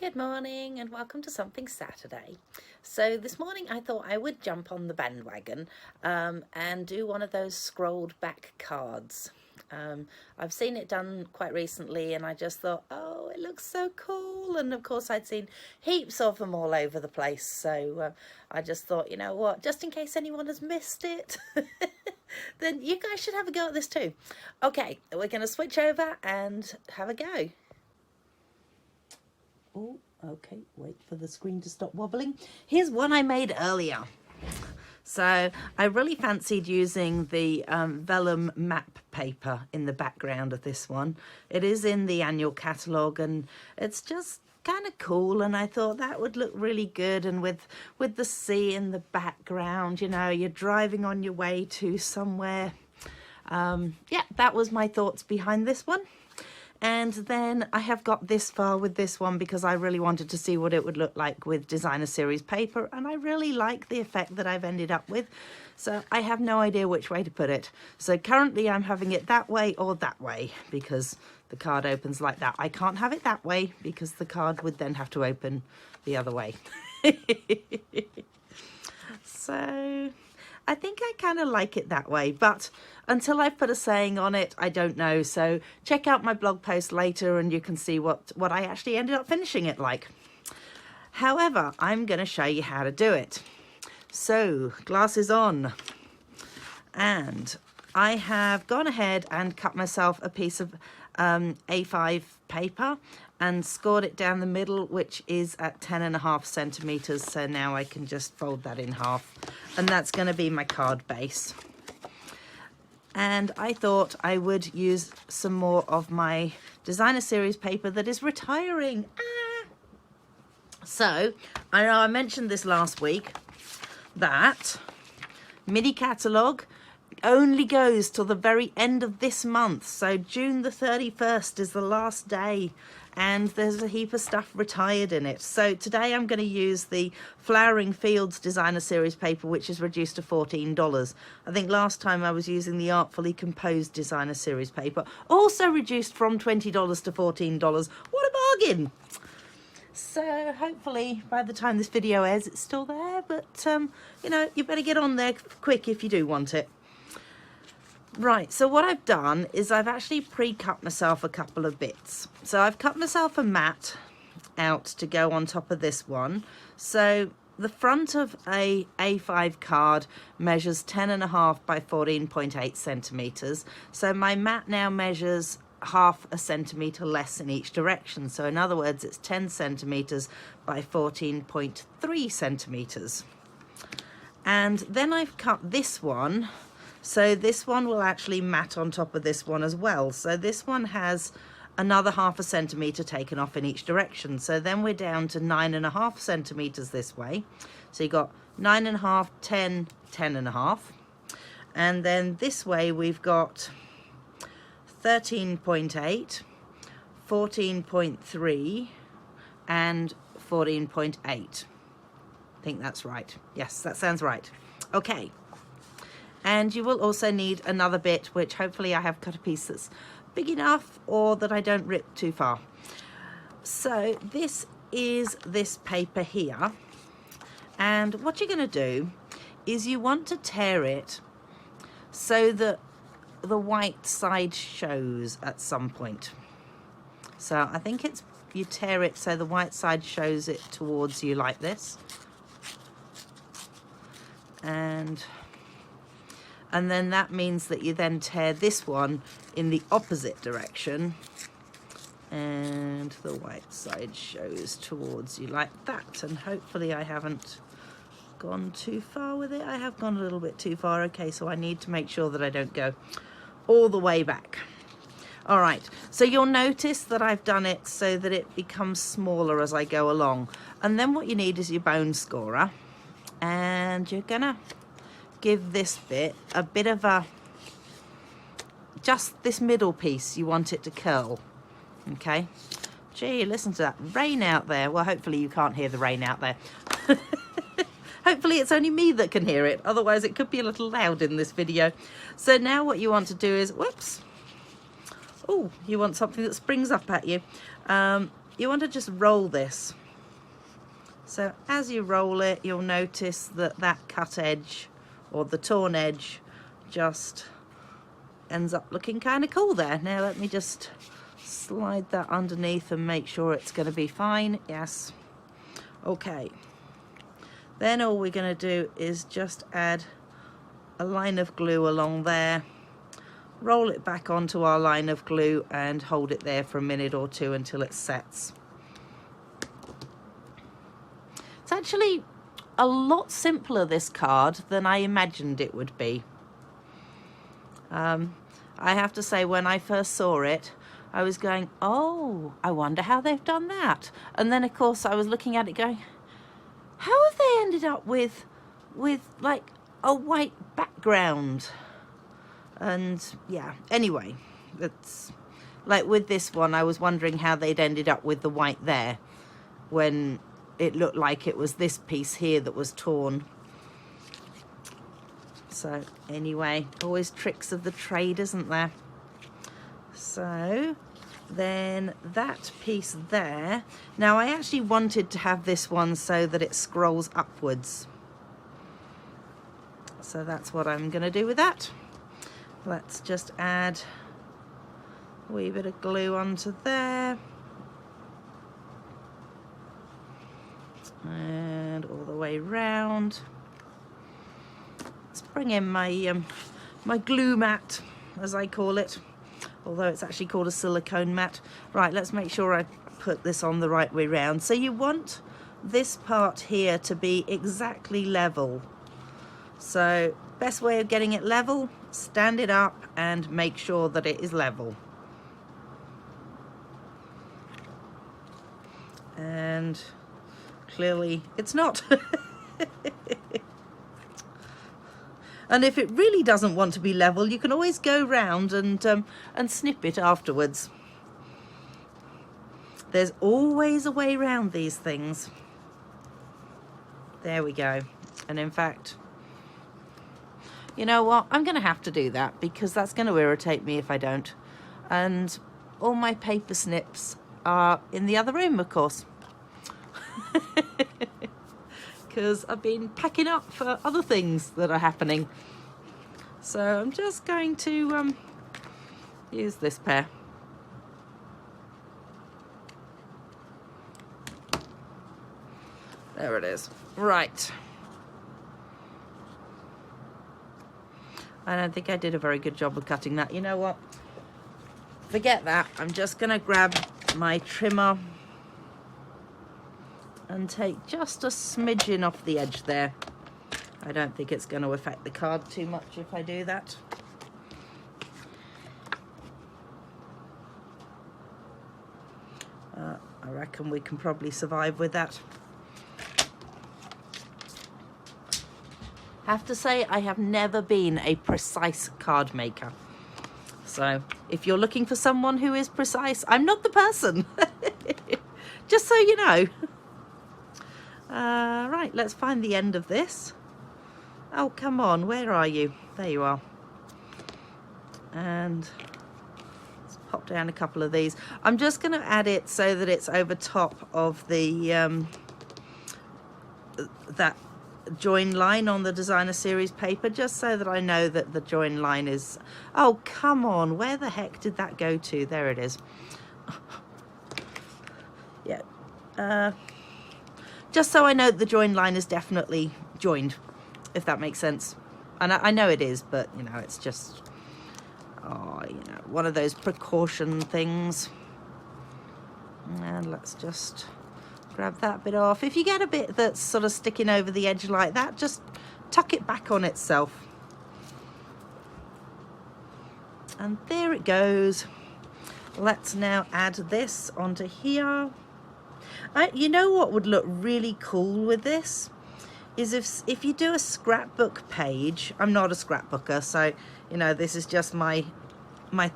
Good morning and welcome to Something Saturday. So this morning I thought I would jump on the bandwagon and do one of those scrolled back cards. I've seen it done quite recently and I just thought, oh, it looks so cool. And of course I'd seen heaps of them all over the place. So I just thought, you know what, just in case anyone has missed it, then you guys should have a go at this too. Okay, we're going to switch over and have a go. Oh, okay, wait for the screen to stop wobbling. Here's one I made earlier. So I really fancied using the vellum map paper in the background of this one. It is in the annual catalogue and it's just kind of cool, and I thought that would look really good, and with the sea in the background, you know, you're driving on your way to somewhere. Yeah, that was my thoughts behind this one. And then I have got this far with this one because I really wanted to see what it would look like with designer series paper, and I really like the effect that I've ended up with. So I have no idea which way to put it. So currently I'm having it that way or that way because the card opens like that. I can't have it that way because the card would then have to open the other way. So I think I kind of like it that way, but until I've put a saying on it, I don't know. So check out my blog post later and you can see what I actually ended up finishing it like. However, I'm going to show you how to do it. So glasses on, and I have gone ahead and cut myself a piece of A5 paper and scored it down the middle, which is at 10.5 centimeters. So now I can just fold that in half, and that's going to be my card base. And I thought I would use some more of my designer series paper that is retiring. So I know I mentioned this last week, that mini catalogue only goes till the very end of this month. So June the 31st is the last day, and there's a heap of stuff retired in it. So today I'm going to use the Flowering Fields designer series paper, which is reduced to $14. I think last time I was using the Artfully Composed designer series paper, also reduced from $20 to $14. What a bargain! So hopefully by the time this video airs it's still there, but you know, you better get on there quick if you do want it. Right, so what I've done is I've actually pre-cut myself a couple of bits. So I've cut myself a mat out to go on top of this one. So the front of a A5 card measures 10.5 by 14.8 centimeters. So my mat now measures half a centimeter less in each direction. So in other words, it's 10 centimeters by 14.3 centimeters. And then I've cut this one. So this one will actually mat on top of this one as well. So this one has another half a centimetre taken off in each direction. So then we're down to 9.5 centimetres this way. So you've got 9.5, 10, 10.5. And then this way we've got 13.8, 14.3 and 14.8. I think that's right. Yes, that sounds right. Okay. And you will also need another bit, which hopefully I have cut a piece that's big enough or that I don't rip too far. So this is this paper here. And what you're going to do is you want to tear it so that the white side shows at some point. So I think it's, you tear it so the white side shows it towards you like this. And then that means that you then tear this one in the opposite direction, and the white side shows towards you like that. And hopefully I haven't gone too far with it. I have gone a little bit too far. Okay, so I need to make sure that I don't go all the way back. All right, so you'll notice that I've done it so that it becomes smaller as I go along. And then what you need is your bone scorer, and you're gonna give this bit a bit of a, just this middle piece, you want it to curl. Okay, gee, listen to that rain out there. Well, hopefully you can't hear the rain out there. Hopefully it's only me that can hear it, otherwise it could be a little loud in this video. So now what you want to do is, whoops, oh, you want something that springs up at you. you want to just roll this. So as you roll it, you'll notice that that cut edge or the torn edge just ends up looking kind of cool there. Now let me just slide that underneath and make sure it's going to be fine. Yes. Okay. Then all we're going to do is just add a line of glue along there, roll it back onto our line of glue and hold it there for a minute or two until it sets. It's actually a lot simpler, this card, than I imagined it would be. I have to say, when I first saw it, I was going, oh, I wonder how they've done that. And then, of course, I was looking at it going, how have they ended up with like a white background? And yeah, anyway, it's like with this one, I was wondering how they'd ended up with the white there when it looked like it was this piece here that was torn. So anyway, always tricks of the trade, isn't there? So then that piece there, now I actually wanted to have this one so that it scrolls upwards. So that's what I'm going to do with that. Let's just add a wee bit of glue onto there. And all the way round. Let's bring in my my glue mat, as I call it, although it's actually called a silicone mat. Right, let's make sure I put this on the right way round. So you want this part here to be exactly level. So best way of getting it level, stand it up and make sure that it is level. And clearly it's not. And if it really doesn't want to be level, you can always go round and snip it afterwards. There's always a way round these things. There we go. And in fact, you know what? I'm going to have to do that because that's going to irritate me if I don't. And all my paper snips are in the other room, of course. Because I've been packing up for other things that are happening. So I'm just going to use this pair. There it is. Right. I don't think I did a very good job of cutting that. You know what? Forget that. I'm just going to grab my trimmer and take just a smidgen off the edge there. I don't think it's going to affect the card too much if I do that. I reckon we can probably survive with that. Have to say, I have never been a precise card maker. So if you're looking for someone who is precise, I'm not the person. Just so you know. Right, let's find the end of this. Oh, come on, where are you? There you are. And let's pop down a couple of these. I'm just going to add it so that it's over top of the that join line on the designer series paper, just so that I know that the join line is... Oh, come on, where the heck did that go to? There it is. Yeah. Just so I know the join line is definitely joined, if that makes sense. And I know it is, but, you know, it's just, oh, you know, one of those precaution things. And let's just grab that bit off. If you get a bit that's sort of sticking over the edge like that, just tuck it back on itself. And there it goes. Let's now add this onto here. You know what would look really cool with this is if you do a scrapbook page. I'm not a scrapbooker, so you know, this is just my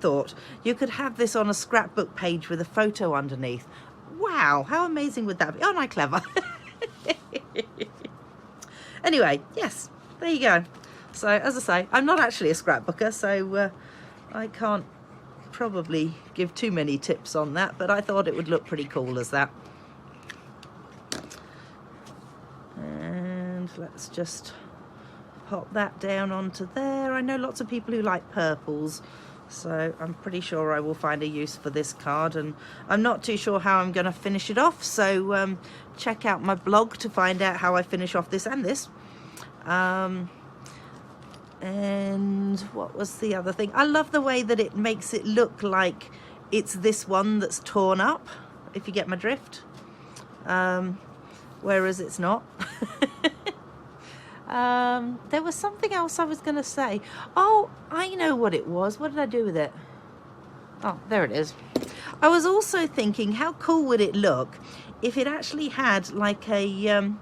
thought. You could have this on a scrapbook page with a photo underneath. Wow, how amazing would that be? Aren't I clever? Anyway, yes, there you go. So as I say, I'm not actually a scrapbooker, so I can't probably give too many tips on that, but I thought it would look pretty cool as that. And let's just pop that down onto there. I know lots of people who like purples, so I'm pretty sure I will find a use for this card, and I'm not too sure how I'm going to finish it off, so check out my blog to find out how I finish off this and this. And what was the other thing? I love the way that it makes it look like it's this one that's torn up, if you get my drift, whereas it's not. There was something else I was going to say. Oh, I know what it was. What did I do with it? Oh, there it is. I was also thinking, how cool would it look if it actually had like a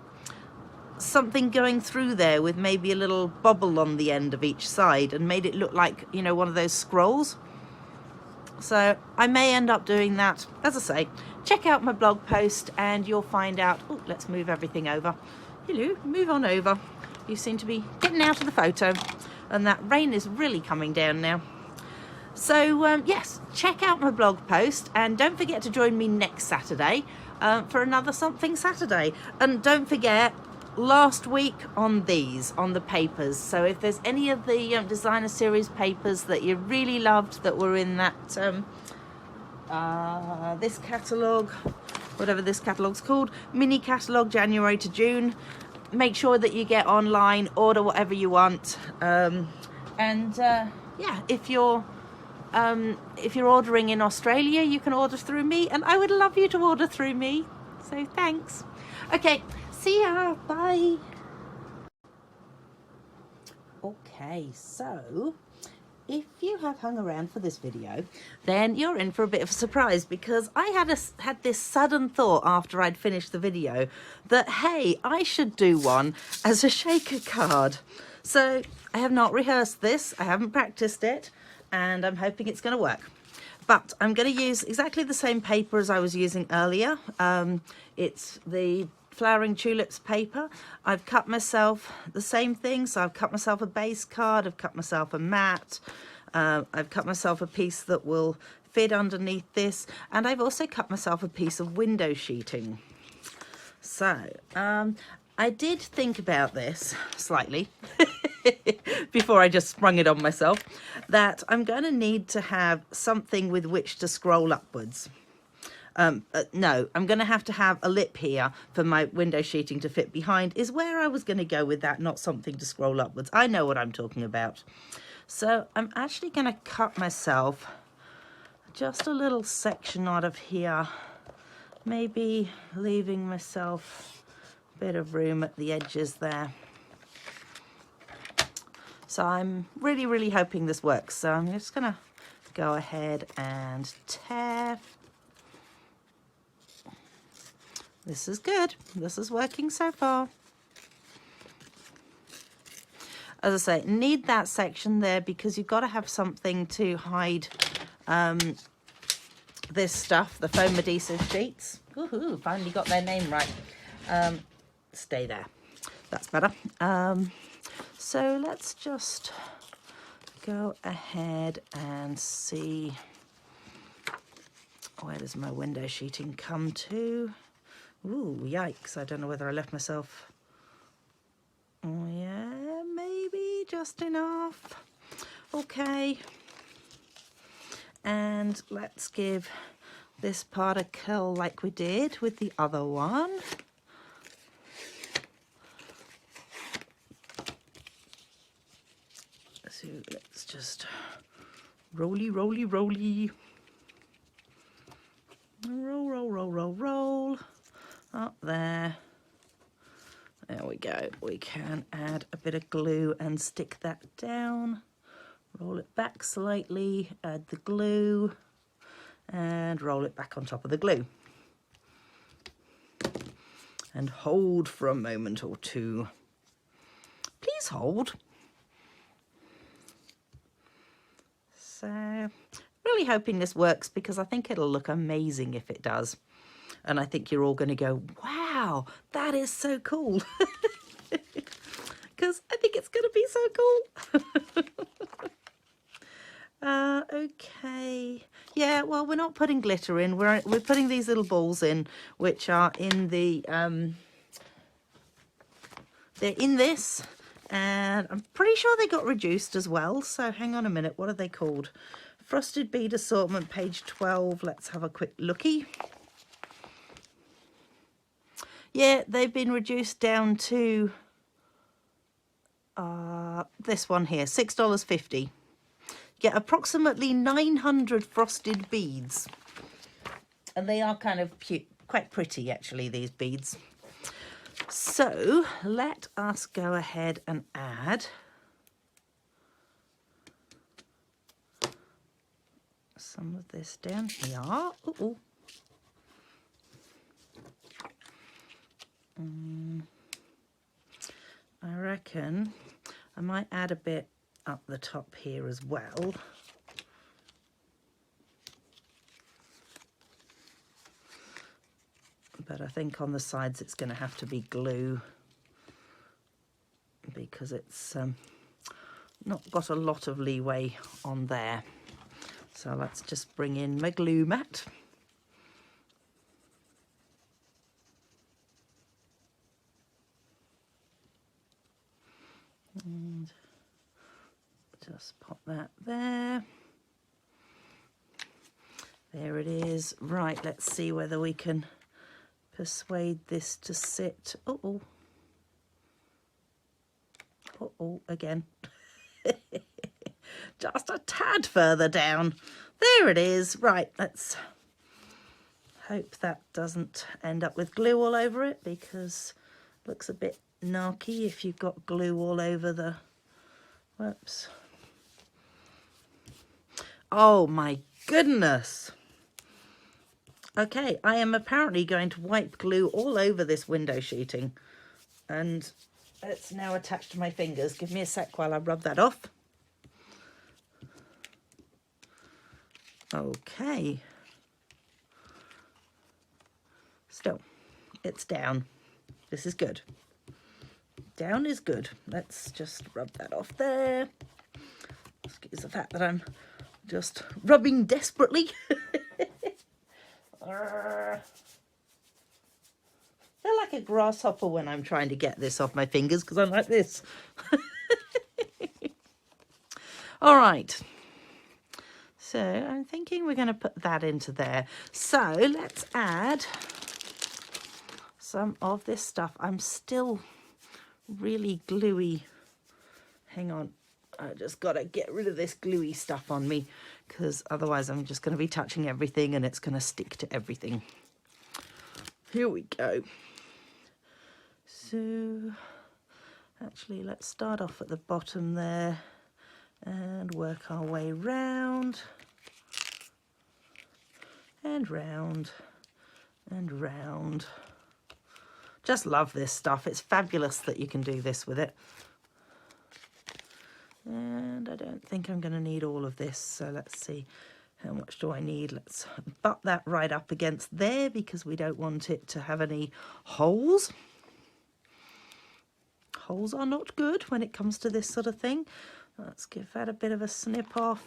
something going through there with maybe a little bobble on the end of each side and made it look like, you know, one of those scrolls. So I may end up doing that. As I say, check out my blog post and you'll find out. Oh, let's move everything over. Hello, move on over. You seem to be getting out of the photo, and that rain is really coming down now. So yes, check out my blog post, and don't forget to join me next Saturday for another Something Saturday. And don't forget, last week on the papers, so if there's any of the designer series papers that you really loved that were in that this catalogue, whatever this catalogue's called, mini catalogue January to June, make sure that you get online, order whatever you want, yeah, if you're ordering in Australia, you can order through me, and I would love you to order through me, so thanks. Okay, see ya, bye. Okay, so if you have hung around for this video, then you're in for a bit of a surprise, because I had this sudden thought after I'd finished the video that, hey, I should do one as a shaker card. So I have not rehearsed this, I haven't practiced it, and I'm hoping it's going to work. But I'm going to use exactly the same paper as I was using earlier. It's the Flowering Tulips paper. I've cut myself the same thing, so I've cut myself a base card, I've cut myself a mat, I've cut myself a piece that will fit underneath this, and I've also cut myself a piece of window sheeting. So I did think about this slightly before I just sprung it on myself, that I'm going to need to have something with which to scroll upwards. No, I'm going to have a lip here for my window sheeting to fit behind, is where I was going to go with that, not something to scroll upwards. I know what I'm talking about. So I'm actually going to cut myself just a little section out of here, maybe leaving myself a bit of room at the edges there. So I'm really, really hoping this works. So I'm just going to go ahead and tear. This is good. This is working so far. As I say, need that section there because you've got to have something to hide this stuff, the foam adhesive sheets. Woohoo, finally got their name right. Stay there. That's better. So let's just go ahead and see, where does my window sheeting come to? Ooh, yikes, I don't know whether I left myself. Oh, yeah, maybe just enough. Okay. And let's give this part a curl like we did with the other one. So let's just roly, roly, roly. Roll, roll, roll, roll, roll. Up there. There we go. We can add a bit of glue and stick that down. Roll it back slightly, add the glue, and roll it back on top of the glue. And hold for a moment or two. Please hold. So, really hoping this works because I think it'll look amazing if it does. And I think you're all going to go, wow, that is so cool. Because I think it's going to be so cool. Okay. Yeah, well, we're not putting glitter in. We're putting these little balls in, which are in the they're in this, and I'm pretty sure they got reduced as well. So hang on a minute, what are they called? Frosted Bead Assortment, page 12. Let's have a quick looky. Yeah, they've been reduced down to this one here, $6.50. Get approximately 900 frosted beads, and they are kind of quite pretty actually, these beads. So let us go ahead and add some of this down here. Ooh. I reckon I might add a bit up the top here as well. But I think on the sides it's going to have to be glue because it's not got a lot of leeway on there. So let's just bring in my glue mat. And just pop that there. There it is. Right, let's see whether we can persuade this to sit. Uh-oh. Uh-oh, again. Just a tad further down. There it is. Right, let's hope that doesn't end up with glue all over it, because it looks a bit narky if you've got glue all over the... Whoops. Oh my goodness. Okay, I am apparently going to wipe glue all over this window sheeting, and it's now attached to my fingers. Give me a sec while I rub that off. Okay. Still, it's down. This is good. Down is good. Let's just rub that off there. Excuse the fact that I'm just rubbing desperately. I feel like a grasshopper when I'm trying to get this off my fingers because I'm like this. All right. So I'm thinking we're going to put that into there. So let's add some of this stuff. I'm still really gluey. Hang on. I just got to get rid of this gluey stuff on me, because otherwise I'm just going to be touching everything and it's going to stick to everything. Here we go. So actually, let's start off at the bottom there and work our way round and round and round. Just love this stuff. It's fabulous that you can do this with it. And I don't think I'm going to need all of this, so let's see, how much do I need? Let's butt that right up against there because we don't want it to have any holes. Holes are not good when it comes to this sort of thing. Let's give that a bit of a snip off.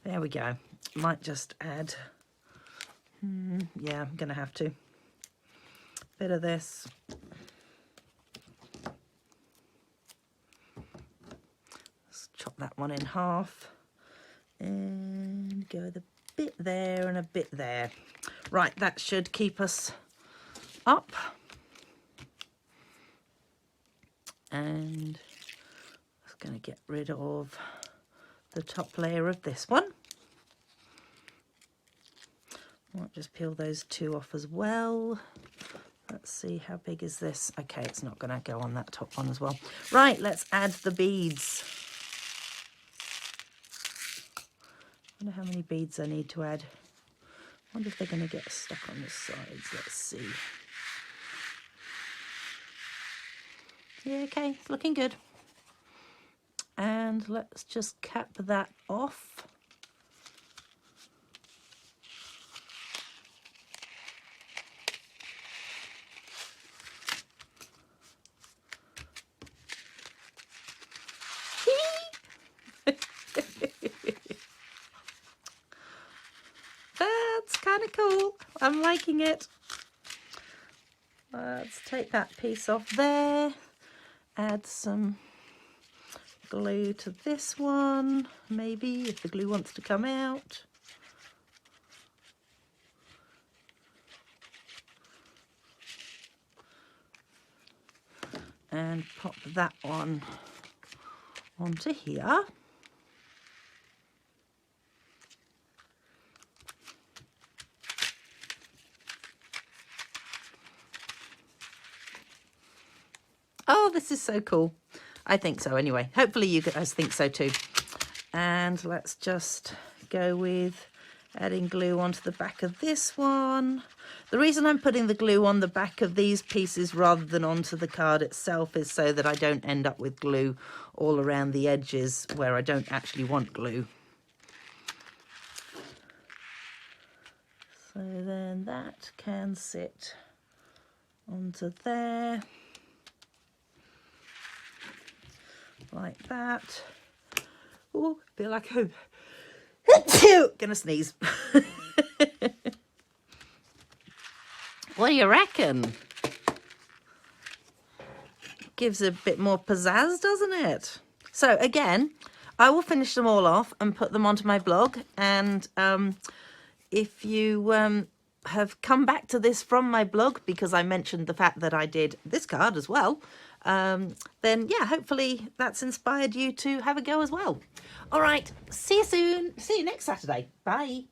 There we go. Might just add, yeah, I'm going to have to. Bit of this. Chop that one in half and go with a bit there and a bit there. Right, that should keep us up. And I'm just going to get rid of the top layer of this one. Might just peel those two off as well. Let's see, how big is this? Okay, it's not going to go on that top one as well. Right, let's add the beads. I wonder how many beads I need to add. I wonder if they're going to get stuck on the sides. Let's see. Yeah, okay, it's looking good. And let's just cap that off. kind of cool. I'm liking it. Let's take that piece off there. Add some glue to this one, maybe, if the glue wants to come out. And pop that one onto here. Oh, this is so cool. I think so anyway. Hopefully you guys think so too. And let's just go with adding glue onto the back of this one. The reason I'm putting the glue on the back of these pieces rather than onto the card itself is so that I don't end up with glue all around the edges where I don't actually want glue. So then that can sit onto there. Like that. Oh, feel like I'm gonna sneeze. What do you reckon? Gives a bit more pizzazz, doesn't it? So again, I will finish them all off and put them onto my blog. And if you have come back to this from my blog, because I mentioned the fact that I did this card as well, then yeah, hopefully that's inspired you to have a go as well. All right, see you soon. See you next Saturday. Bye.